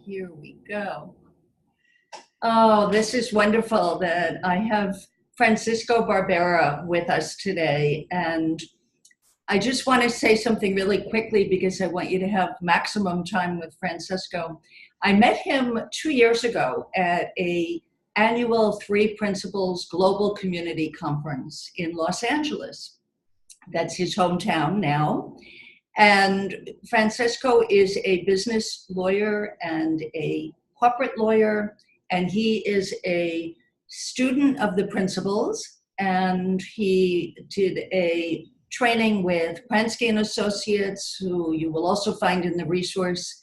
Here we go. Oh, this is wonderful that I have Francisco Barbera with us today. And I just want to say something really quickly because I want you to have maximum time with Francisco. I met him 2 years ago at a annual Three Principles Global Community Conference in Los Angeles. That's his hometown now. And Francisco is a business lawyer and a corporate lawyer, and he is a student of the principles, and he did a training with Pransky and Associates, who you will also find in the resource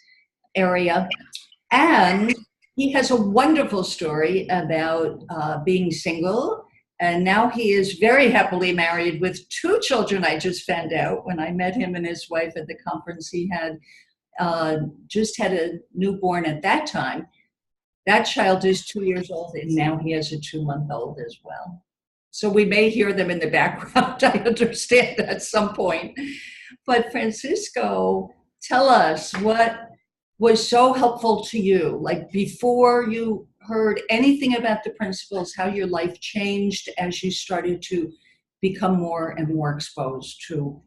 area. And he has a wonderful story about being single. And now he is very happily married with 2 children, I just found out when I met him and his wife at the conference. He had just had a newborn at that time. That child is 2 years old, and now he has a 2-month-old as well. So we may hear them in the background, I understand, at some point. But Francisco, tell us what was so helpful to you, like before you heard anything about the principles, how your life changed as you started to become more and more exposed to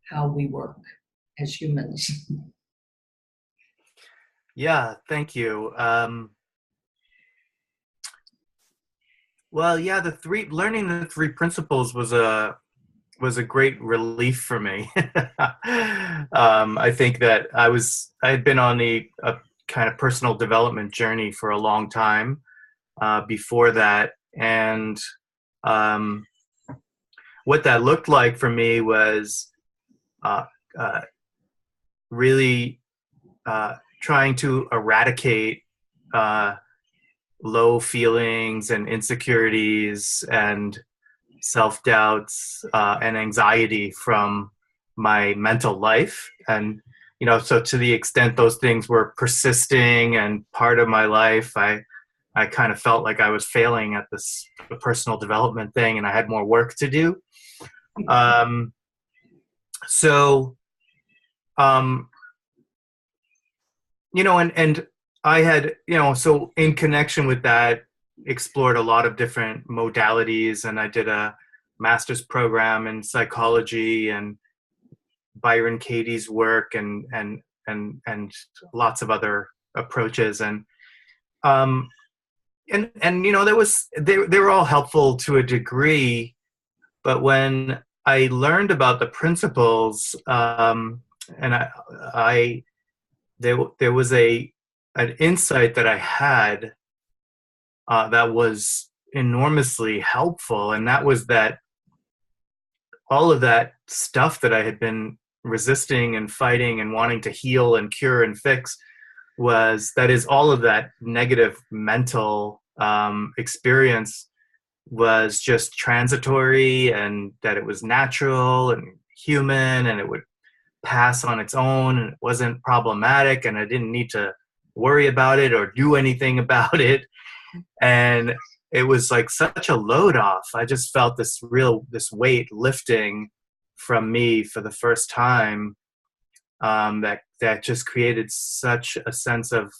how we work as humans. Yeah, thank you. Well, yeah, learning the 3 principles was a great relief for me. I think that I had been on a kind of personal development journey for a long time before that, and what that looked like for me was really trying to eradicate low feelings and insecurities and self-doubts and anxiety from my mental life. And so to the extent those things were persisting and part of my life, I kind of felt like I was failing at this personal development thing, and I had more work to do. And I had, so in connection with that, explored a lot of different modalities, and I did a master's program in psychology and Byron Katie's work and lots of other approaches, and they were all helpful to a degree, but when I learned about the principles, and there was an insight that I had that was enormously helpful, and that was that all of that stuff that I had been resisting and fighting and wanting to heal and cure and fix all of that negative mental experience was just transitory, and that it was natural and human, and it would pass on its own, and it wasn't problematic, and I didn't need to worry about it or do anything about it. And it was like such a load off. I just felt this weight lifting from me for the first time, that just created such a sense of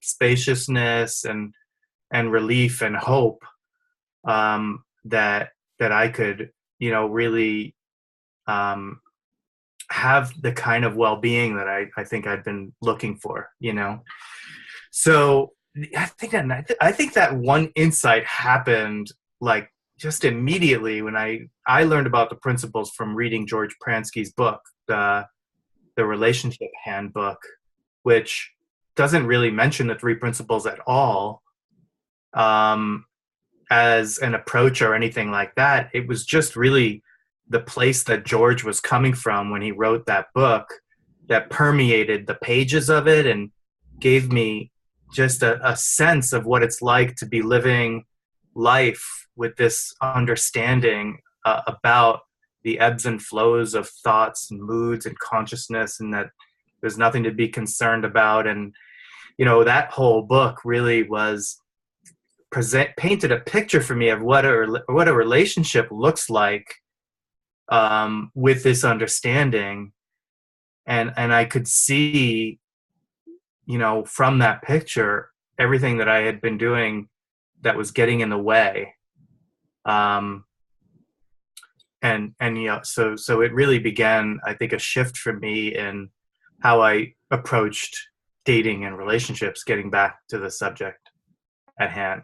spaciousness and relief and hope, that I could really have the kind of well-being that I think I'd been looking for. So I think that one insight happened like just immediately when I learned about the principles from reading George Pransky's book, the Relationship Handbook, which doesn't really mention the 3 principles at all as an approach or anything like that. It was just really the place that George was coming from when he wrote that book that permeated the pages of it and gave me just a sense of what it's like to be living life with this understanding about the ebbs and flows of thoughts and moods and consciousness, and that there's nothing to be concerned about. And that whole book really was painted a picture for me of what a relationship looks like with this understanding, and I could see from that picture, everything that I had been doing that was getting in the way. So it really began, I think, a shift for me in how I approached dating and relationships, getting back to the subject at hand.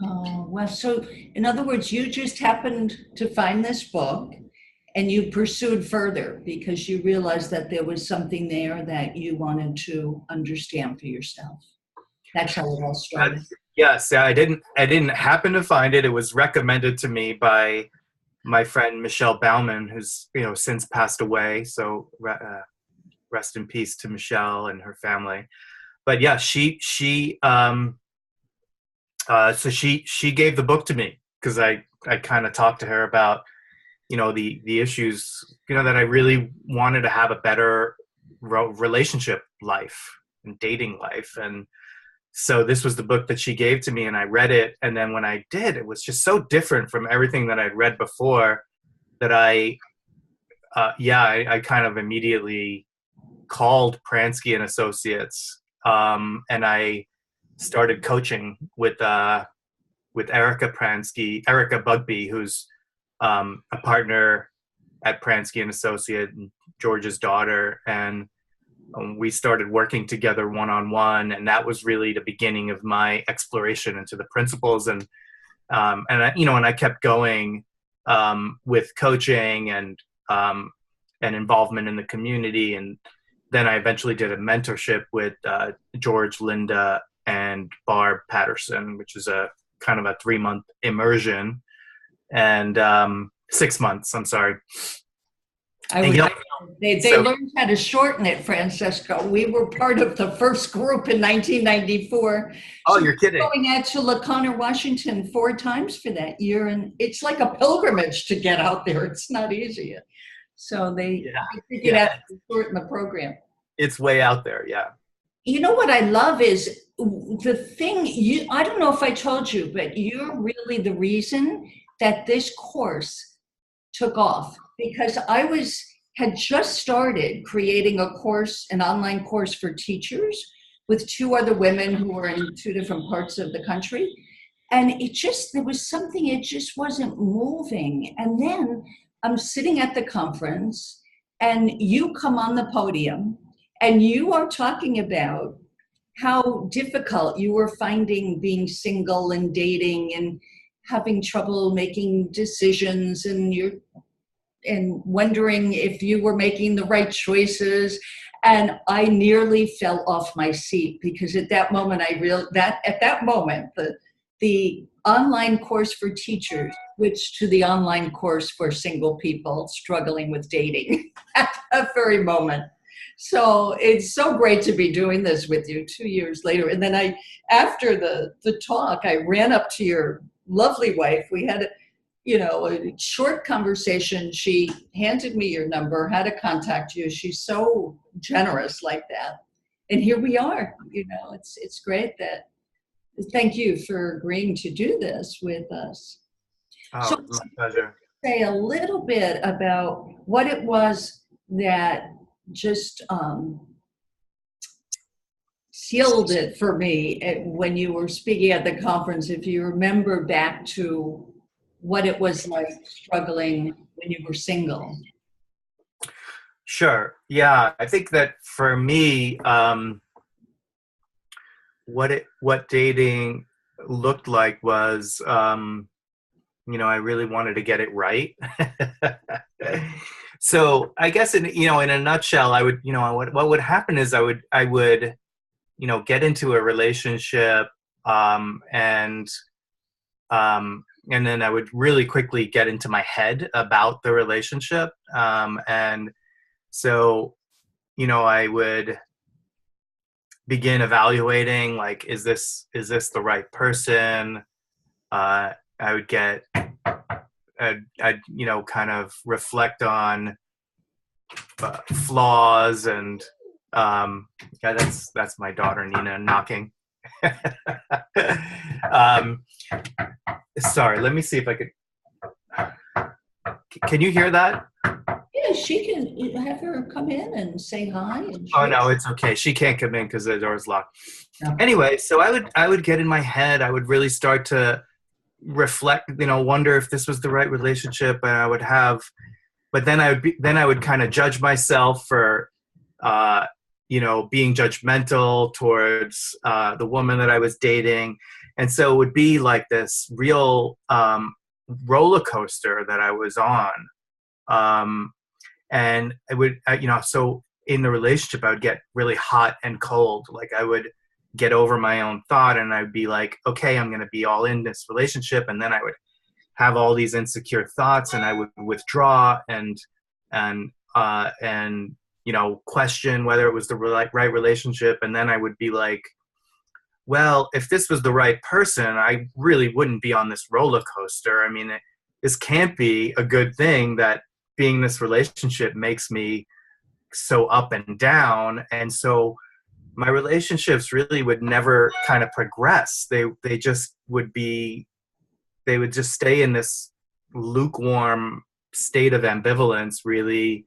Oh, well, so in other words, you just happened to find this book and you pursued further because you realized that there was something there that you wanted to understand for yourself. That's how it all started. Yes, I didn't happen to find it. It was recommended to me by my friend Michelle Bauman, who's since passed away. So rest in peace to Michelle and her family. But yeah, so she gave the book to me because I kind of talked to her about the issues that I really wanted to have a better relationship life and dating life. And so this was the book that she gave to me, and I read it. And then when I did, it was just so different from everything that I'd read before that I kind of immediately called Pransky and Associates, and I started coaching with Erica Bugby, who's a partner at Pransky and Associate, and George's daughter, and we started working together one-on-one, and that was really the beginning of my exploration into the principles. And I kept going with coaching and involvement in the community, and then I eventually did a mentorship with George, Linda, and Barb Patterson, which is a kind of a 3-month immersion, and 6 months. I'm sorry. They learned how to shorten it, Francesco. We were part of the first group in 1994. Oh, you're kidding. Going out to Lacona, Washington 4 times for that year. And it's like a pilgrimage to get out there. It's not easy. So they figured out to shorten the program. It's way out there, yeah. You know what I love is the thing, I don't know if I told you, but you're really the reason that this course took off, because I had just started creating a course, an online course for teachers with 2 other women who were in 2 different parts of the country. And there was something, it just wasn't moving. And then I'm sitting at the conference and you come on the podium and you are talking about how difficult you were finding being single and dating and having trouble making decisions, and wondering if you were making the right choices. And I nearly fell off my seat because at that moment the online course for teachers switched to the online course for single people struggling with dating at that very moment. So it's so great to be doing this with you 2 years later. And then after the talk, I ran up to your lovely wife. We had a short conversation. She handed me your number, how to contact you. She's so generous like that. And here we are. It's great thank you for agreeing to do this with us. Oh, so my pleasure. Say a little bit about what it was that just sealed it for me when you were speaking at the conference. If you remember back to what it was like struggling when you were single. Sure. Yeah, I think that for me, what dating looked like was, I really wanted to get it right. So I guess in a nutshell, I would, what would happen is I would, get into a relationship, and then I would really quickly get into my head about the relationship. And so, I would begin evaluating, like, is this the right person? I would get, I'd kind of reflect on flaws, and that's my daughter Nina knocking. Yeah, Sorry, let me see if I could. Can you hear that? Yeah, okay. She can have her come in and say hi. And Oh no, it's okay. She can't come in because the door's locked. Anyway, so I would get in my head. I would really start to reflect, wonder if this was the right relationship, and I would have. But then I would kind of judge myself for, being judgmental towards the woman that I was dating, and so it would be like this real roller coaster that I was on. And it would, so in the relationship, I would get really hot and cold. Like I would get over my own thought, and I'd be like, okay, I'm going to be all in this relationship. And then I would have all these insecure thoughts, and I would withdraw and question whether it was the right relationship. And then I would be like, well, if this was the right person, I really wouldn't be on this roller coaster. I mean, this can't be a good thing that being in this relationship makes me so up and down. And so my relationships really would never kind of progress. They just would be, they would just stay in this lukewarm state of ambivalence, really,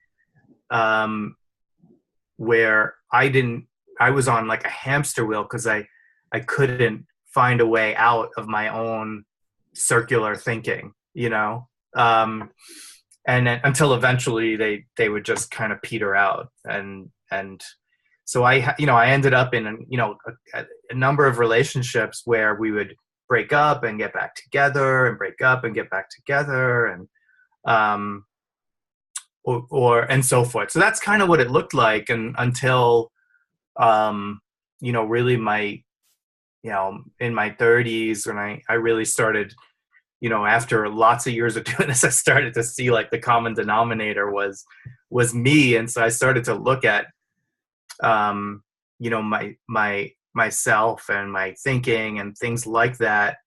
where I was on like a hamster wheel because I couldn't find a way out of my own circular thinking, and then, until eventually they would just kind of peter out. And so I ended up in a number of relationships where we would break up and get back together, and break up and get back together, and and so forth. So that's kind of what it looked like, and until really my in my 30s, when I really started, after lots of years of doing this, I started to see like the common denominator was me. And so I started to look at myself and my thinking and things like that.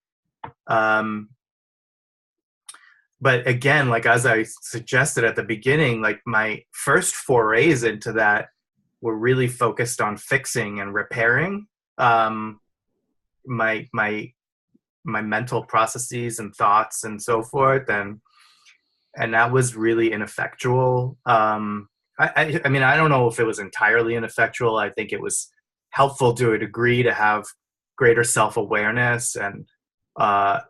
But again, like as I suggested at the beginning, like my first forays into that were really focused on fixing and repairing my mental processes and thoughts and so forth, and that was really ineffectual. I mean, I don't know if it was entirely ineffectual. I think it was helpful to a degree to have greater self-awareness, and that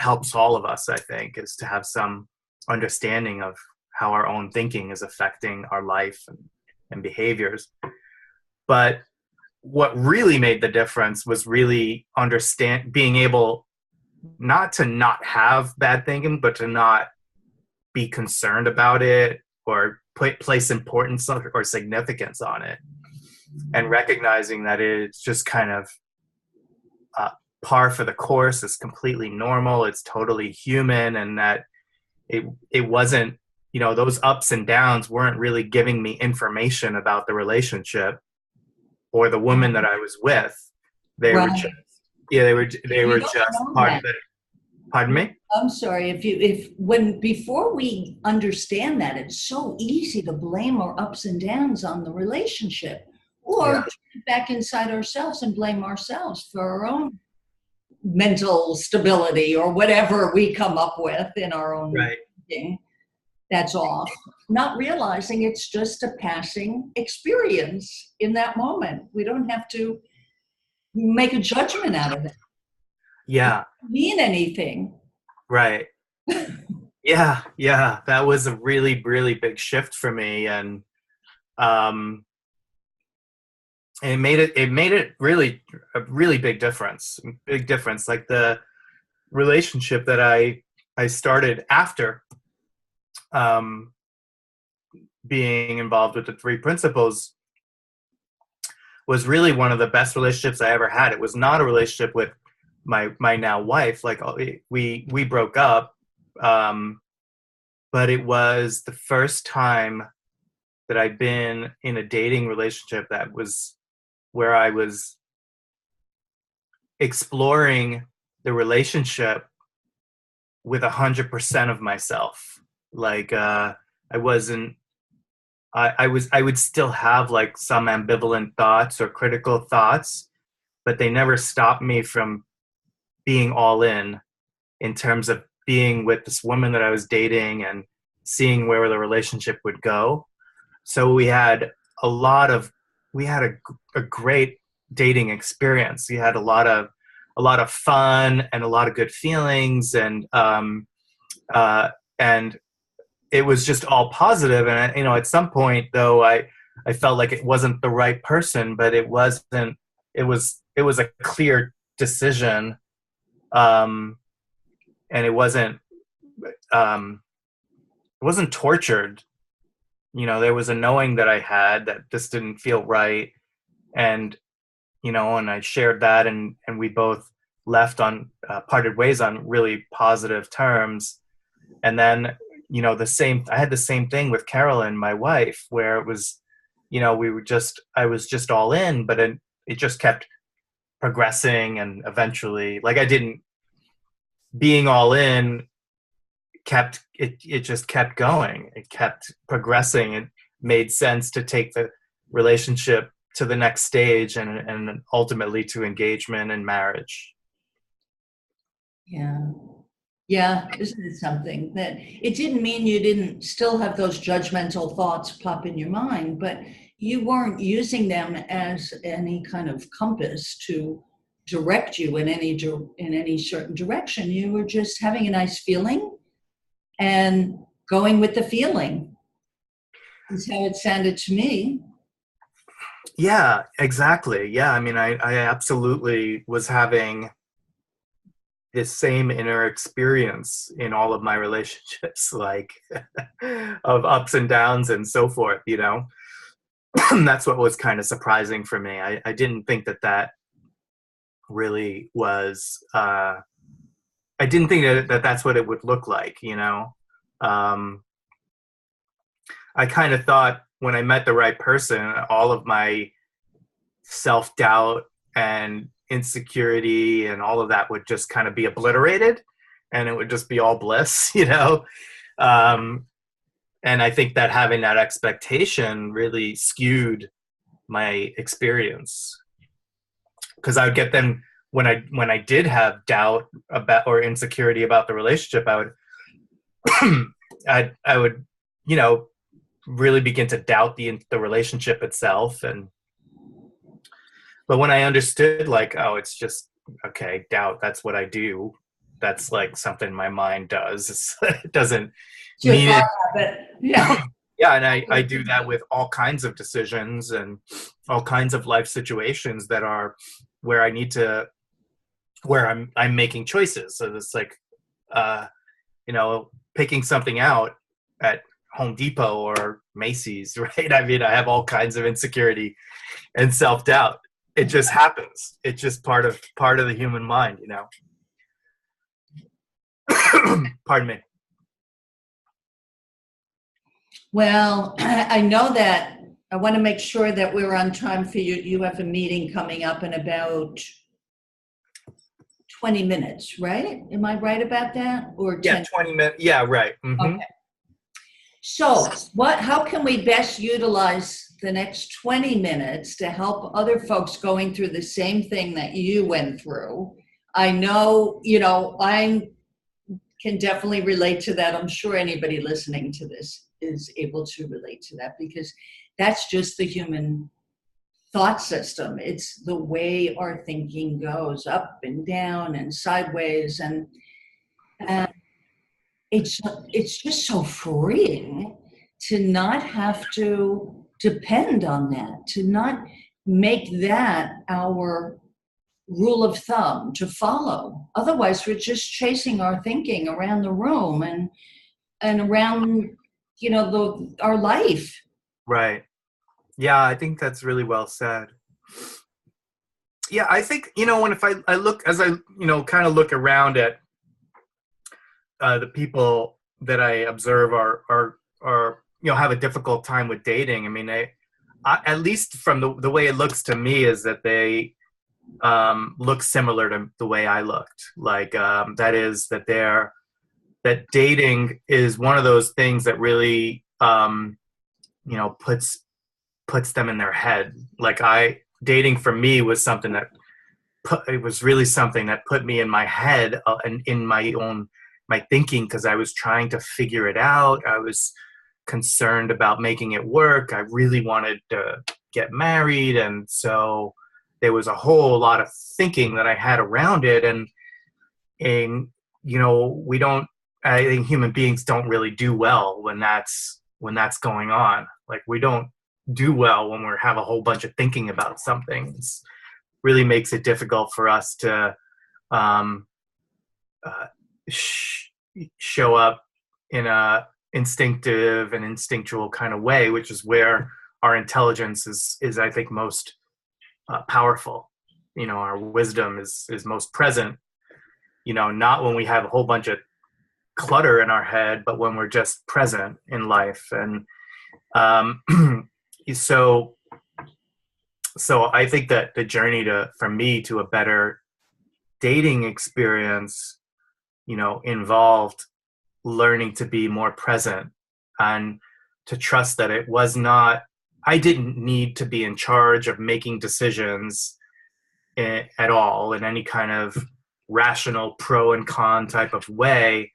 helps all of us, I think, is to have some understanding of how our own thinking is affecting our life and behaviors. But what really made the difference was really being able not to not have bad thinking, but to not be concerned about it or place importance or significance on it, and recognizing that it's just kind of par for the course. It's completely normal. It's totally human, and that it wasn't, those ups and downs weren't really giving me information about the relationship or the woman that I was with. They were just, they were just part of it. Pardon me? I'm sorry. Before we understand that, it's so easy to blame our ups and downs on the relationship, or turn it back inside ourselves and blame ourselves for our own mental stability or whatever we come up with in our own thinking that's off, not realizing it's just a passing experience in that moment. We don't have to make a judgment out of it. Yeah. It doesn't mean anything. Right. Yeah. That was a really, really big shift for me. And it made it really a really big difference. Like the relationship that I started after being involved with the three principles was really one of the best relationships I ever had. It was not a relationship with my now wife. Like we broke up, but it was the first time that I'd been in a dating relationship that was where I was exploring the relationship with 100% of myself. Like I would still have like some ambivalent thoughts or critical thoughts, but they never stopped me from being all in terms of being with this woman that I was dating, and seeing where the relationship would go. So we had a lot of we had a great dating experience. We had a lot of fun and a lot of good feelings, and it was just all positive. And at some point though, I felt like it wasn't the right person, but it wasn't. It was a clear decision, and it wasn't tortured. There was a knowing that I had that this didn't feel right, and and I shared that, and we both left on parted ways on really positive terms. And then I had the same thing with Carolyn, my wife, where it was I was just all in, but it just kept progressing, and eventually, like, I didn't being all in kept it just kept going. It kept progressing. It made sense to take the relationship to the next stage, and ultimately to engagement and marriage. Yeah. Yeah, isn't it something that it didn't mean you didn't still have those judgmental thoughts pop in your mind, but you weren't using them as any kind of compass to direct you in any certain direction. You were just having a nice feeling and going with the feeling. Is how it sounded to me. Yeah, exactly. Yeah, I mean, I absolutely was having this same inner experience in all of my relationships, like of ups and downs and so forth. That's what was kind of surprising for me. I didn't think that really was. I didn't think that that's what it would look like. I kind of thought when I met the right person, all of my self-doubt and insecurity and all of that would just kind of be obliterated, and it would just be all bliss. And I think that having that expectation really skewed my experience, because I would get them when I did have doubt about or insecurity about the relationship, I would I would really begin to doubt the relationship itself. But when I understood, like, oh, it's just, okay, doubt, that's what I do. That's like something my mind does. It doesn't Just mean it. but yeah. Yeah, and I do that with all kinds of decisions and all kinds of life situations that are where where I'm making choices. So it's like, picking something out at Home Depot or Macy's, right? I mean, I have all kinds of insecurity and self-doubt. It just happens. It's just part of the human mind. Pardon me. Well, I know that I want to make sure that we're on time for you. You have a meeting coming up in about 20 minutes, right? Am I right about that? Or 10? Yeah, 20 minutes. Yeah, right. Mm-hmm. Okay. So how can we best utilize the next 20 minutes to help other folks going through the same thing that you went through? I know, I can definitely relate to that. I'm sure anybody listening to this is able to relate to that, because that's just the human thought system. It's the way our thinking goes up and down and sideways, and it's just so freeing to not have to depend on that, to not make that our rule of thumb to follow. Otherwise, we're just chasing our thinking around the room and around, our life. Right. Yeah, I think that's really well said. Yeah, I think, if I look, as I, kind of look around at the people that I observe are have a difficult time with dating. I mean, I at least from the way it looks to me, is that they look similar to the way I looked. Like, that is that that dating is one of those things that really, puts them in their head. Like, dating for me was something that it was really something that put me in my head, and in my own my thinking because I was trying to figure it out. I was concerned about making it work. I really wanted to get married. And so there was a whole lot of thinking that I had around it. And we don't, I think human beings don't really do well when that's going on. Like, we don't do well when we have a whole bunch of thinking about something. It really makes it difficult for us to show up in a instinctive and instinctual kind of way, which is where our intelligence is I think most powerful. Our wisdom is most present, not when we have a whole bunch of clutter in our head, but when we're just present in life. And so I think that the journey for me to a better dating experience, involved learning to be more present and to trust that I didn't need to be in charge of making decisions at all in any kind of rational pro and con type of way,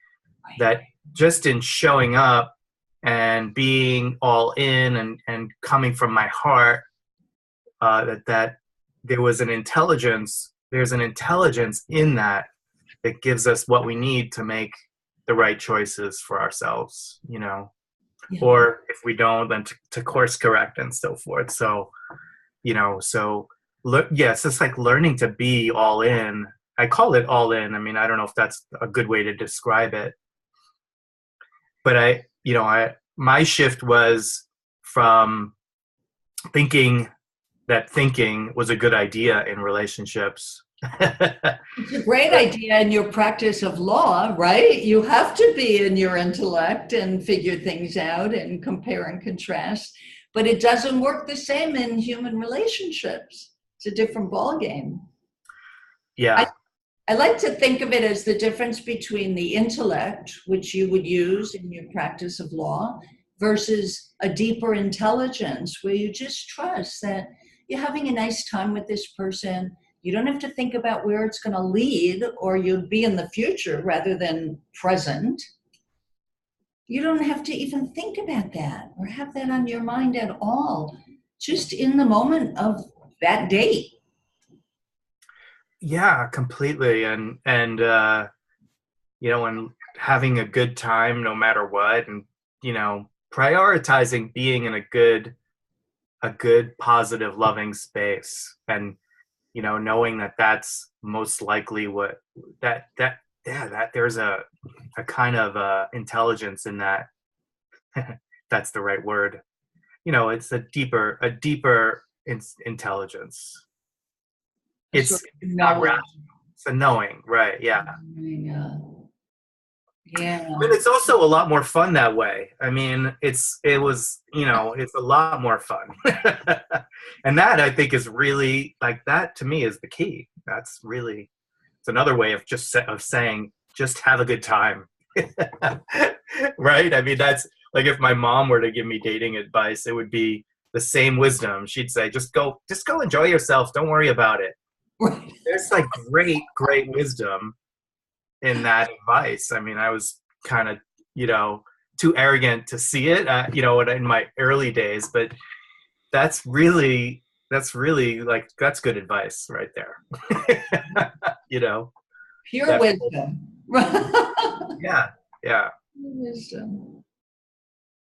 that just in showing up and being all in and coming from my heart, that there's an intelligence in that gives us what we need to make the right choices for ourselves, Yeah. Or if we don't, then to course correct and so forth. So, it's just like learning to be all in. I call it all in. I mean, I don't know if that's a good way to describe it, but my shift was from thinking that thinking was a good idea in relationships. It's a great idea in your practice of law, right? You have to be in your intellect and figure things out and compare and contrast, but it doesn't work the same in human relationships. It's a different ballgame. Yeah. I like to think of it as the difference between the intellect, which you would use in your practice of law, versus a deeper intelligence where you just trust that you're having a nice time with this person. You don't have to think about where it's going to lead, or you'll be in the future rather than present. You don't have to even think about that or have that on your mind at all. Just in the moment of that date. Yeah, completely. And having a good time no matter what, and, prioritizing being in a good, positive, loving space, and, knowing that that's most likely what that there's a kind of intelligence in that. That's the right word. It's a deeper intelligence. It's not rational. It's a knowing, right? Yeah. Yeah. But it's also a lot more fun that way. I mean, it's a lot more fun. And that, I think, is really, like, that to me is the key. That's really, it's another way of saying, just have a good time. Right? I mean, that's like, if my mom were to give me dating advice, it would be the same wisdom. She'd say, just go enjoy yourself. Don't worry about it. Right. There's like great wisdom in that advice. I mean, I was kind of, too arrogant to see it, in my early days, but that's really like, that's good advice right there. Pure Definitely. wisdom. Yeah. Wisdom.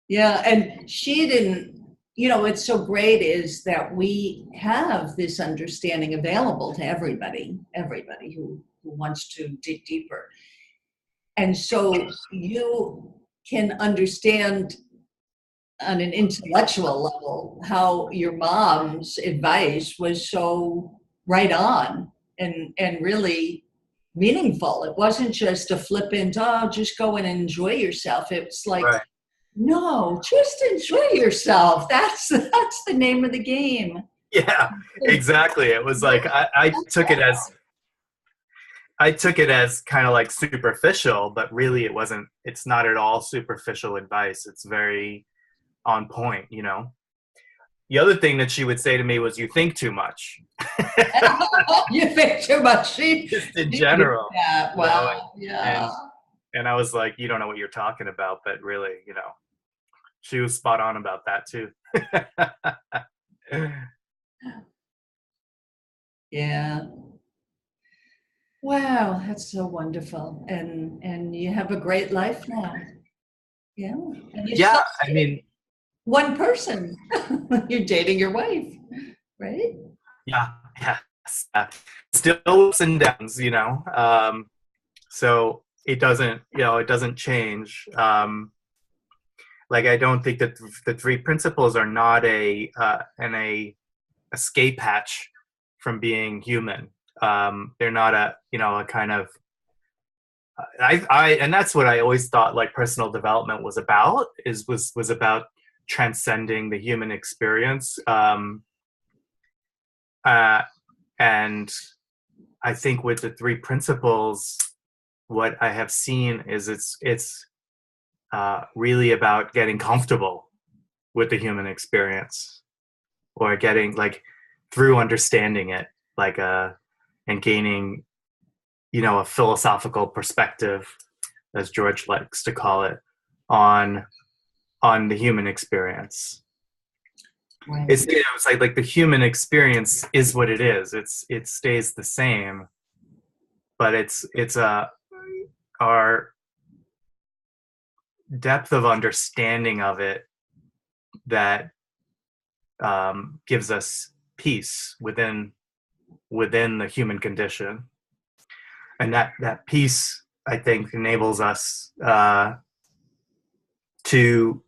Yeah, and she didn't, what's so great is that we have this understanding available to everybody who wants to dig deeper. And so you can understand on an intellectual level how your mom's advice was so right on and really meaningful. It wasn't just a flippant, just go and enjoy yourself. It's like, right. No, just enjoy yourself. That's the name of the game. Yeah, exactly. It was like, I took it as kind of like superficial, but really it's not at all superficial advice. It's very on point, The other thing that she would say to me was, you think too much. You think too much. Just in general. Yeah, wow. Yeah. And I was like, you don't know what you're talking about, but really, she was spot on about that too. Yeah. Wow, that's so wonderful. And you have a great life now. Yeah. And you're Yeah, still I mean, one person. You're dating your wife, right? yeah, yes. Still ups and downs, so it doesn't change. Like, I don't think that the three principles are not an escape hatch from being human. They're not a kind of and that's what I always thought like personal development was about was about transcending the human experience. Uh, and I think with the three principles, what I have seen is it's really about getting comfortable with the human experience, or getting like through understanding it, like and gaining a philosophical perspective, as George likes to call it, on the human experience. Right. It's like the human experience is what it is. It stays the same, but it's our depth of understanding of it that gives us peace within the human condition, and that peace, I think, enables us to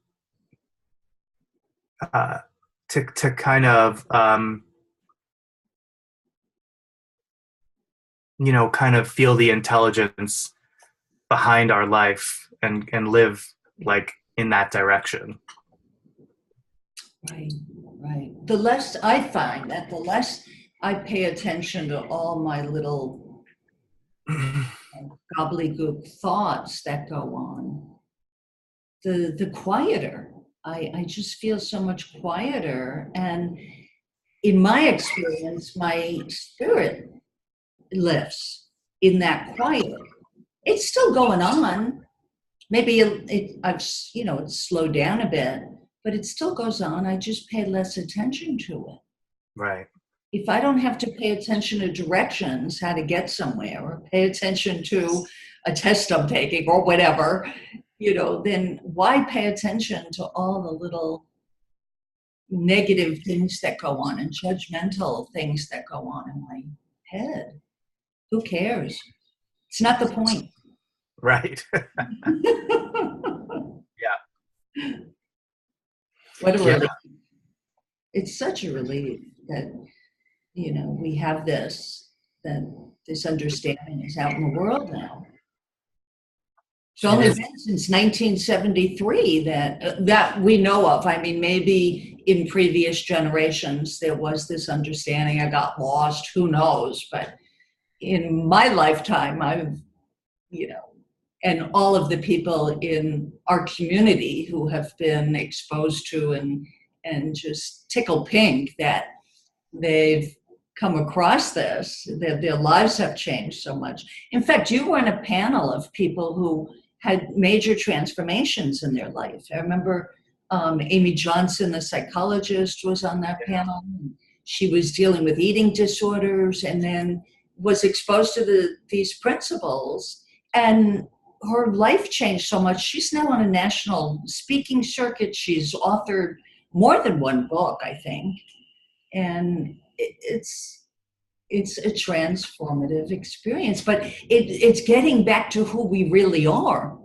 uh, to kind of kind of feel the intelligence behind our life and live like in that direction. Right, right. The less I find that the less I pay attention to all my little gobbledygook thoughts that go on, the quieter. I just feel so much quieter. And in my experience, my spirit lifts in that quiet. It's still going on. Maybe it's slowed down a bit, but it still goes on. I just pay less attention to it. Right. If I don't have to pay attention to directions, how to get somewhere, or pay attention to a test I'm taking or whatever, then why pay attention to all the little negative things that go on and judgmental things that go on in my head? Who cares? It's not the point. Right. Yeah. What a Yeah. relief. It's such a relief that, we have that this understanding is out in the world now. It's It only is. been since 1973 that we know of. I mean, maybe in previous generations there was this understanding. I got lost. Who knows? But in my lifetime, and all of the people in our community who have been exposed to and just tickle pink that they've come across this, that their lives have changed so much. In fact, you were in a panel of people who had major transformations in their life. I remember Amy Johnson, the psychologist, was on that panel. She was dealing with eating disorders and then was exposed to these principles, and her life changed so much. She's now on a national speaking circuit. She's authored more than one book, I think. And it's a transformative experience, but it's getting back to who we really are,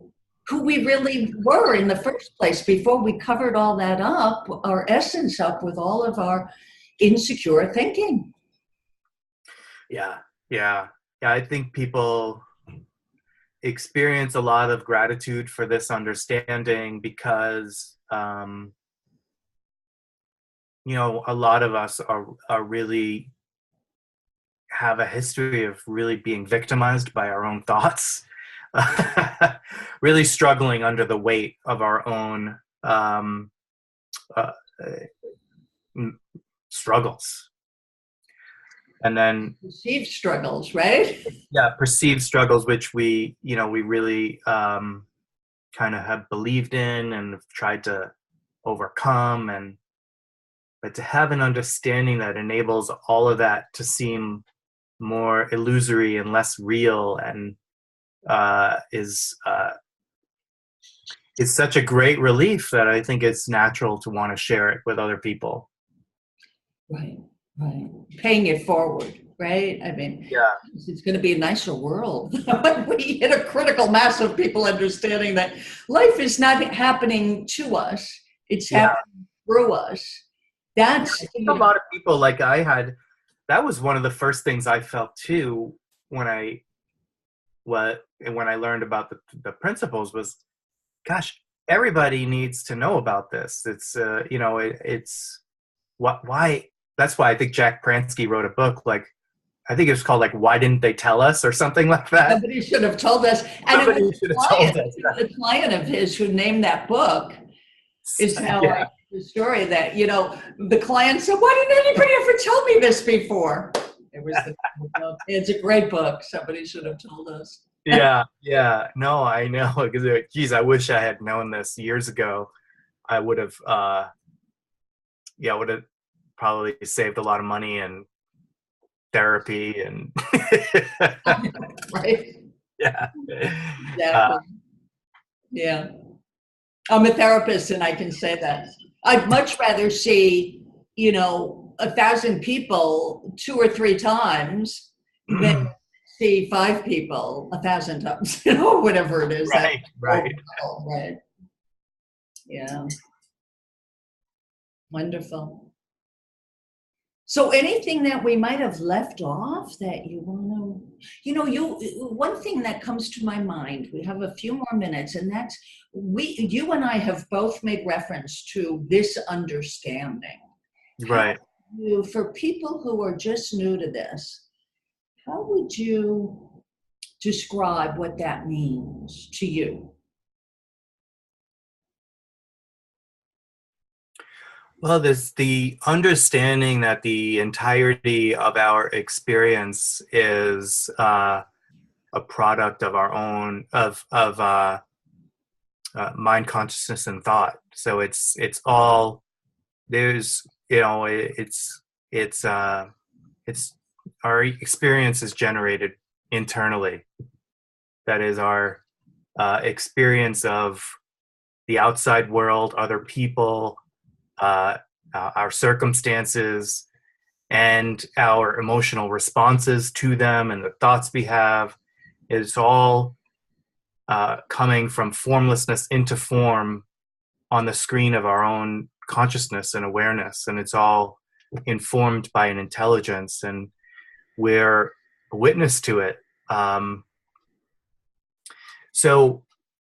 who we really were in the first place before we covered all that up, our essence up with all of our insecure thinking. Yeah. Yeah. Yeah. I think people experience a lot of gratitude for this understanding because a lot of us are really have a history of really being victimized by our own thoughts, really struggling under the weight of our own uh, struggles. And then, Perceived struggles, right? yeah, perceived struggles, which we really kind of have believed in and have tried to overcome. And but to have an understanding that enables all of that to seem more illusory and less real, and is such a great relief that I think it's natural to want to share it with other people. Right, right. Paying it forward, right? I mean, Yeah, it's going to be a nicer world when we hit a critical mass of people understanding that life is not happening to us, it's yeah. happening through us. That's, I think a lot of people, like I had, that was one of the first things I felt too when when I learned about the principles was, gosh, everybody needs to know about this. It's it's why that's why I think Jack Pransky wrote a book, like I think it was called like Why Didn't They Tell Us or something like that. somebody should have told us. And it Somebody was should have told us a client of his who named that book is that. how I Yeah, heard the story that, the client said, why didn't anybody ever tell me this before? It was the book. It's a great book. Somebody should have told us. yeah. No, I know, because geez, I wish I had known this years ago. I would have yeah, would have probably saved a lot of money and therapy and Right? yeah. Exactly. Yeah. I'm a therapist and I can say that. I'd much rather see, 1,000 people 2 or 3 times than see 5 people 1,000 times, whatever it is. That Right. overall, right? Yeah. Wonderful. So anything that we might have left off that you want one thing that comes to my mind, we have a few more minutes, and that's you and I have both made reference to this understanding. How Right. for people who are just new to this, how would you describe what that means to you? Well, there's the understanding that the entirety of our experience is a product of our own of mind, consciousness, and thought. So it's all there's it's our experience is generated internally. That is our experience of the outside world, other people, uh, our circumstances, and our emotional responses to them, and the thoughts we have. It's all coming from formlessness into form on the screen of our own consciousness and awareness, and it's all informed by an intelligence, and we're a witness to it. So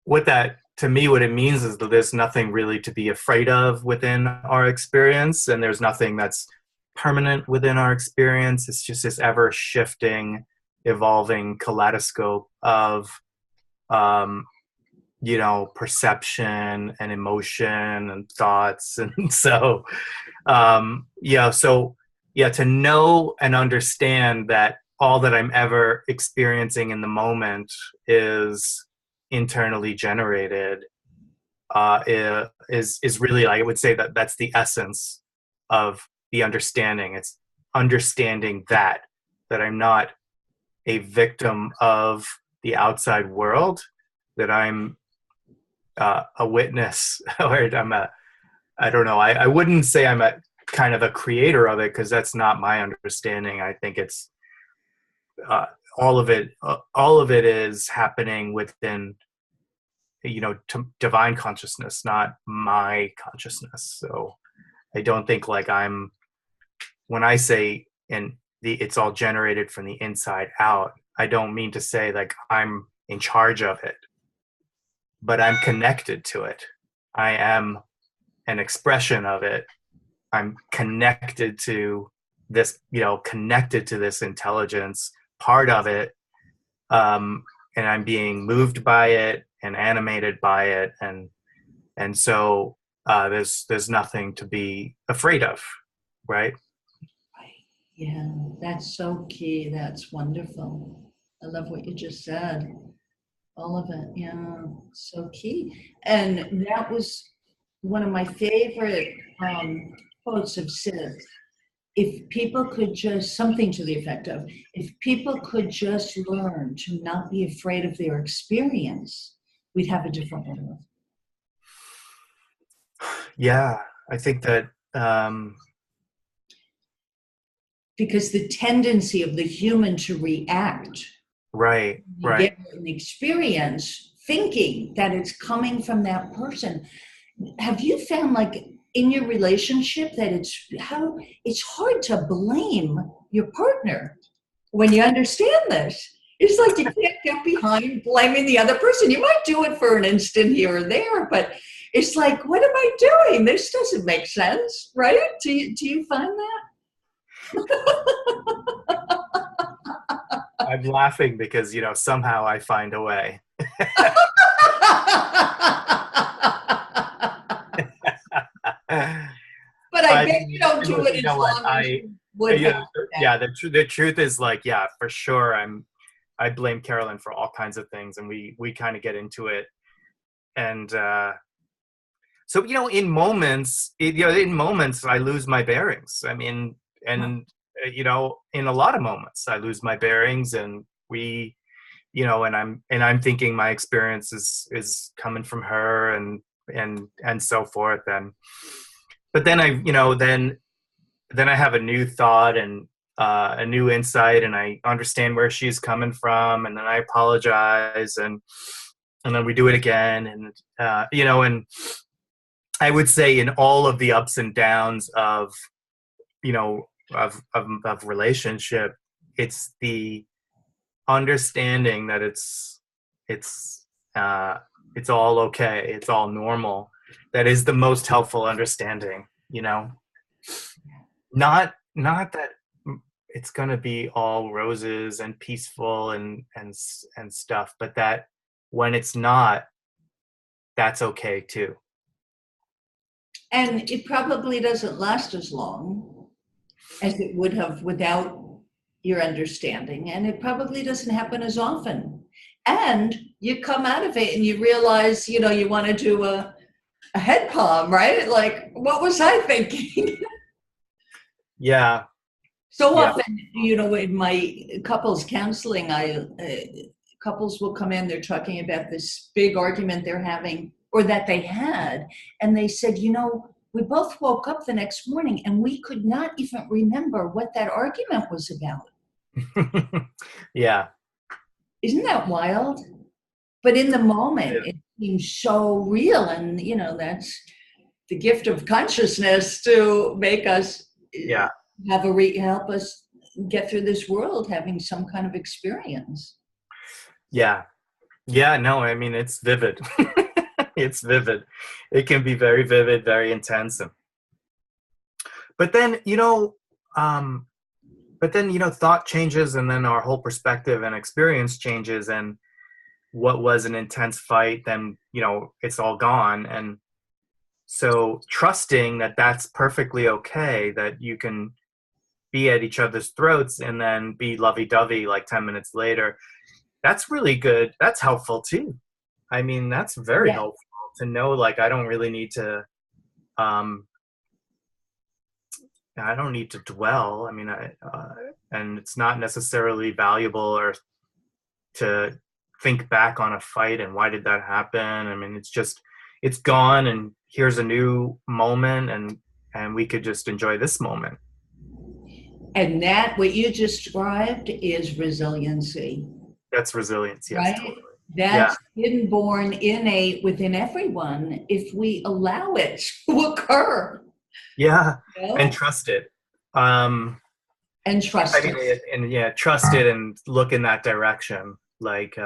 what that to me what it means is that there's nothing really to be afraid of within our experience, and there's nothing that's permanent within our experience. It's just this ever shifting, evolving kaleidoscope of um, perception and emotion and thoughts. And so to know and understand that all that I'm ever experiencing in the moment is internally generated is really, like, I would say that that's the essence of the understanding. It's understanding that I'm not a victim of the outside world, that I'm a witness, or I don't know, I wouldn't say I'm a kind of a creator of it, because that's not my understanding. I think it's uh, all of it is happening within divine consciousness, not my consciousness. So I don't think, like, when I say it's all generated from the inside out, I don't mean to say like I'm in charge of it, but I'm connected to it. I am an expression of it. I'm connected to this intelligence, part of it, and I'm being moved by it and animated by it, and so there's nothing to be afraid of, right? Right. Yeah, that's so key. That's wonderful. I love what you just said. All of it. Yeah, so key. And that was one of my favorite quotes of Sid. If people could just, something to the effect of, if people could just learn to not be afraid of their experience, we'd have a different world. Yeah, I think that Because the tendency of the human to react, right, you right. get an experience thinking that it's coming from that person. Have you found, like, in your relationship, that it's hard to blame your partner when you understand this? It's like you can't get behind blaming the other person. You might do it for an instant here or there, but it's like, what am I doing? This doesn't make sense, right? Do you find that? I'm laughing because, somehow I find a way. But I I bet you mean, don't do look, it you as know what? long as you would Yeah, have. yeah. The truth is, like, yeah, for sure. I blame Carolyn for all kinds of things, and we kind of get into it. And so, in moments, I lose my bearings. I mean, and in a lot of moments, I lose my bearings, and and I'm thinking my experience is coming from her, and so forth. And but then then I have a new thought and a new insight, and I understand where she's coming from, and then I apologize, and then we do it again, and and I would say in all of the ups and downs of you know of relationship, it's the understanding that it's uh, it's all okay, it's all normal. That is the most helpful understanding. Not that it's going to be all roses and peaceful and stuff, but that when it's not, that's okay too. And it probably doesn't last as long as it would have without your understanding. And it probably doesn't happen as often. And you come out of it and you realize, you want to do a head palm, right? Like, what was I thinking? Yeah, So yeah, often, in my couples counseling, couples will come in, they're talking about this big argument they're having or that they had. And they said, we both woke up the next morning and we could not even remember what that argument was about. yeah. Isn't that wild? But in the moment, it seems so real. And, that's the gift of consciousness to make us Yeah, help us get through this world having some kind of experience. yeah, yeah. No, I mean it's vivid. It's vivid. It can be very vivid, very intense, but then um, thought changes, and then our whole perspective and experience changes, and what was an intense fight, then it's all gone. And so trusting that that's perfectly okay, that you can be at each other's throats and then be lovey-dovey like 10 minutes later, that's really good. That's helpful too. I mean, that's very Yeah. helpful to know, like, um I don't need to dwell. I mean, and it's not necessarily valuable or to think back on a fight and why did that happen. I mean, it's gone, and here's a new moment, and we could just enjoy this moment. And that, what you described, is resiliency, That's resilience. Yes, right? totally. Yeah, That's inborn, innate within everyone if we allow it to occur. yeah, You and know? trust it. um And I trust mean, it. and yeah, trust it and look in that direction, like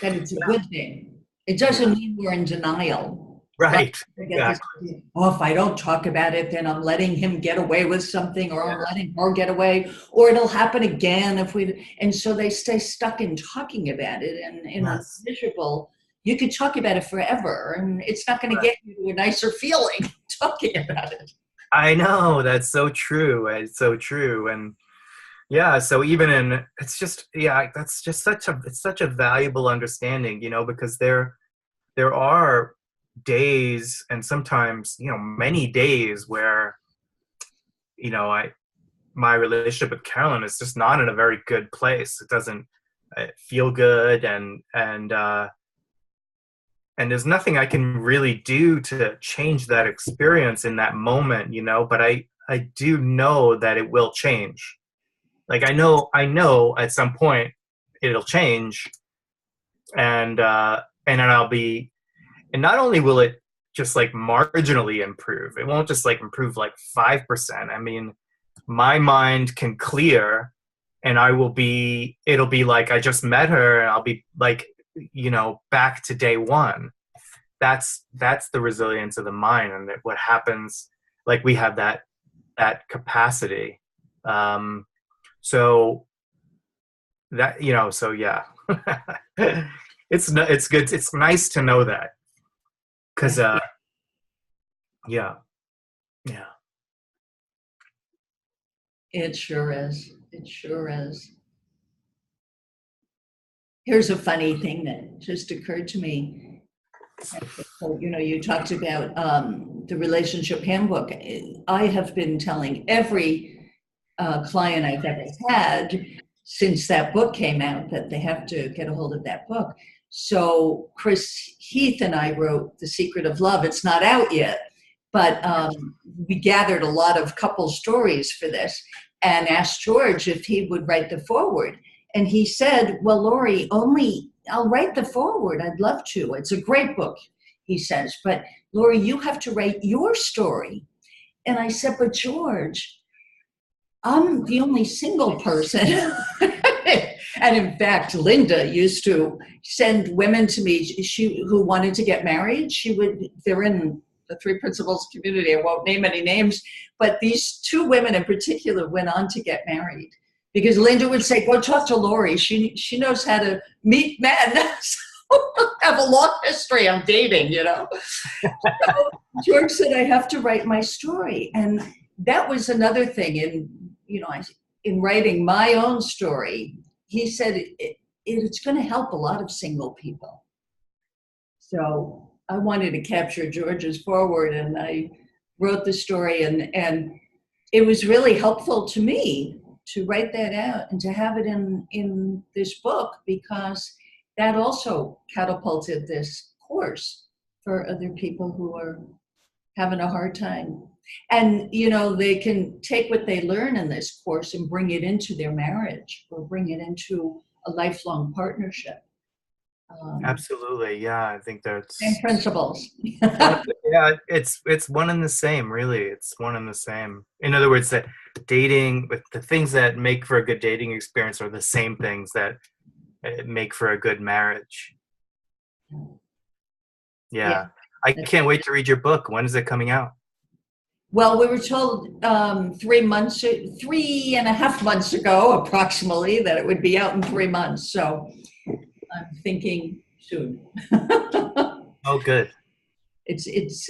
That it's a yeah, good thing. It yeah, doesn't mean we're in denial. Right? right, I get this, exactly. oh, if I don't talk about it, then I'm letting him get away with something, or I'm Yeah, letting her get away, or it'll happen again if we. And so they stay stuck in talking about it and in a yes, miserable. You could talk about it forever, and it's not going to right. get you to a nicer feeling talking about it. I know, that's so true. It's so true. And yeah, so even in, it's just, yeah, that's just it's such a valuable understanding, because there are days, and sometimes, many days where, I my relationship with Carolyn is just not in a very good place. It doesn't feel good, and there's nothing I can really do to change that experience in that moment, but I do know that it will change. Like I know at some point it'll change, and then I'll be, and not only will it just like marginally improve, it won't just like improve like 5%. I mean, my mind can clear, and it'll be like I just met her, and I'll be like, back to day one. That's the resilience of the mind, and what happens, like we have that capacity. So that, so yeah. It's good, it's nice to know that, because yeah, yeah. It sure is. It sure is. Here's a funny thing that just occurred to me. So, you talked about the relationship handbook. I have been telling every client I've ever had since that book came out that they have to get a hold of that book. So Chris Heath and I wrote The Secret of Love. It's not out yet, but we gathered a lot of couple stories for this and asked George if he would write the foreword. And he said, well, Lori, I'll write the foreword. I'd love to. It's a great book, he says. But Lori, you have to write your story. And I said, but George, I'm the only single person. And in fact, Linda used to send women to me who wanted to get married. They're in the Three Principles community. I won't name any names, but these two women in particular went on to get married. Because Linda would say, go talk to Lori. She knows how to meet men. So have a long history of dating, So George said, I have to write my story. And that was another thing. In writing my own story, he said it's going to help a lot of single people. So I wanted to capture George's foreword, and I wrote the story, and it was really helpful to me to write that out and to have it in this book, because that also catapulted this course for other people who are having a hard time. And, they can take what they learn in this course and bring it into their marriage or bring it into a lifelong partnership. Absolutely, yeah. I think Same that's principles. yeah. It's one and the same, really. It's one and the same. In other words, that dating, with the things that make for a good dating experience are the same things that make for a good marriage. Yeah. Yeah, I can't wait to read your book. When is it coming out? Well, we were told 3.5 months ago, approximately, that it would be out in 3 months. So I'm thinking soon. Oh, good. It's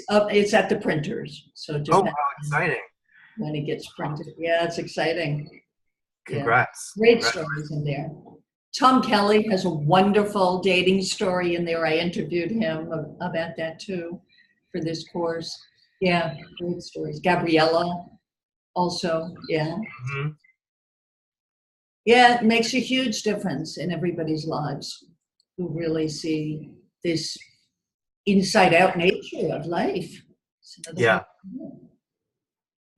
at the printers, so it Oh, depends how exciting! when it gets printed. Yeah, it's exciting. Yeah, Congrats. great Congrats. stories in there. Tom Kelly has a wonderful dating story in there. I interviewed him about that too for this course. Yeah, great stories. Gabriella also, yeah. Mhm. Yeah, it makes a huge difference in everybody's lives who really see this inside out nature of life. Yeah,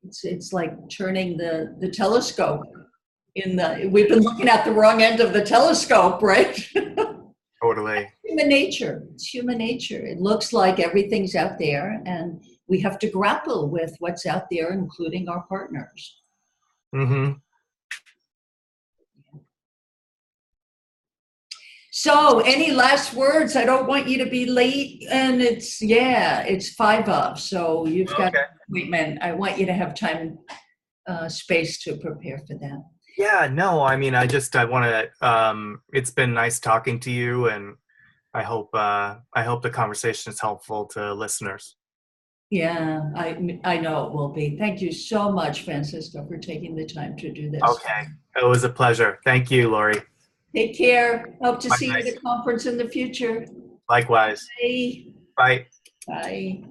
It's like turning the telescope we've been looking at the wrong end of the telescope, right? totally. Human nature. It's human nature. It looks like everything's out there, and we have to grapple with what's out there, including our partners. Hmm. So, any last words? I don't want you to be late, and it's 5 up, so you've got an Okay. appointment. I want you to have time, space to prepare for that. Yeah, no, I mean, I want to, it's been nice talking to you, and I hope the conversation is helpful to listeners. Yeah, I know it will be. Thank you so much, Francisco, for taking the time to do this. Okay. It was a pleasure. Thank you, Lori. Take care. Hope to see you at Likewise. a conference in the future. Likewise. Bye. Bye. Bye.